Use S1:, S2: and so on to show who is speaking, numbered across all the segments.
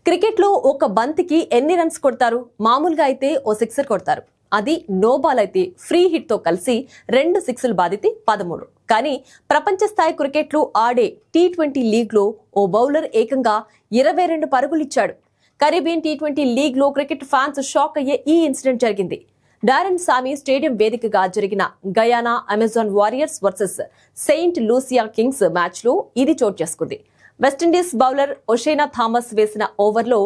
S1: Cricket లో ఒక బంతికి ఎన్ని రన్స్ కొడతారు? మామూలుగా అయితే ఓ సిక్సర్ కొడతారు. అది నో బాల్ అయితే ఫ్రీ హిట్ తో కలిసి 2 సిక్స్లు బాదితే 13. కానీ ప్రపంచ స్థాయి క్రికెట్ లో ఆడే T20 లీగ్ లో ఓ బౌలర్ ఏకంగా 22 పరుగులు ఇచ్చాడు. కరీబియన్ T20 లీగ్ లో క్రికెట్ ఫ్యాన్స్ షాక్ అయ్యే ఈ ఇన్సిడెంట్ జరిగింది. డారెన్ సామీ స్టేడియం వేదికగా జరిగిన Guyana Amazon warriors versus Saint Lucia Kings match లో ఇది చోటు చేసుకుంది. వెస్టిండీస్ బౌలర్ ఒషేనా థామస్ వేసిన ఓవర్లో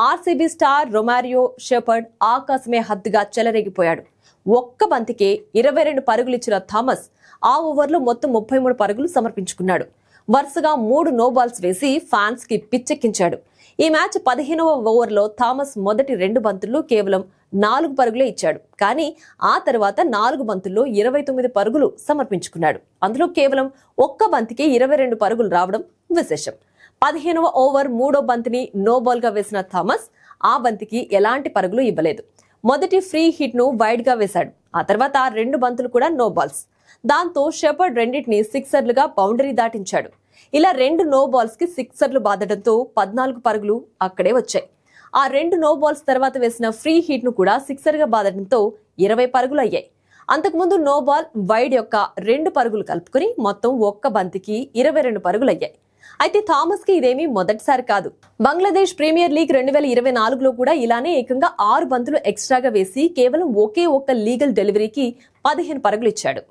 S1: ఆర్సీబీ స్టార్ రొమారియో షెపర్డ్ ఆకాశమే హద్దుగా చెలరేగిపోయాడు. ఒక్క బంతికే 22 పరుగులిచ్చిన థామస్ ఆ ఓవర్లో మొత్తం 33 పరుగులు సమర్పించుకున్నాడు. వరుసగా 3 నోబాల్స్ వేసి ఫ్యాన్స్ కి పిచ్చెక్కించాడు. ఈ మ్యాచ్ 15వ ఓవర్లో థామస్ మొదటి 2 బంతుల్లో కేవలం 4 పరుగులే ఇచ్చాడు. కానీ ఆ తర్వాత 4 బంతుల్లో 29 పరుగులు సమర్పించుకున్నాడు. అందులో కేవలం ఒక్క బంతికి 22 పరుగులు రావడం విశేషం. 15వ ఓవర్ 3వ బంతిని నో బాల్ గా వేసిన థామస్ ఆ బంతికి ఎలాంటి పరుగులు ఇవ్వలేదు. మొదటి ఫ్రీ హిట్ ను వైడ్ గా వేశాడు. ఆ తర్వాత 2 బంతులు కూడా నో బాల్స్. దాంతో షెపర్డ్ రెండింటిని సిక్సర్లుగా బౌండరీ దాటించాడు. ఇలా 2 నో బాల్స్ కి సిక్సర్లు బాదడంతో 14 పరుగులు అక్కడే వచ్చాయి. ఆ 2 నో బాల్స్ తర్వాత వేసిన ఫ్రీ హిట్ ను కూడా సిక్సర్ గా బాదడంతో 20 పరుగులు అయ్యాయి. అంతకుముందు నో బాల్ వైడ్ యొక్క 2 పరుగులు కలుపుకుని మొత్తం ఒక్క బంతికి 22 పరుగులు అయ్యాయి. అయితే థామస్ కి ఇదేమీ మొదటిసారి కాదు. బంగ్లాదేశ్ ప్రీమియర్ లీగ్ 2024లో కూడా ఇలానే ఏకంగా 6 బంతులు ఎక్స్ట్రాగా వేసి కేవలం ఒకే ఒక్క లీగల్ డెలివరీకి 15 పరుగులు ఇచ్చాడు.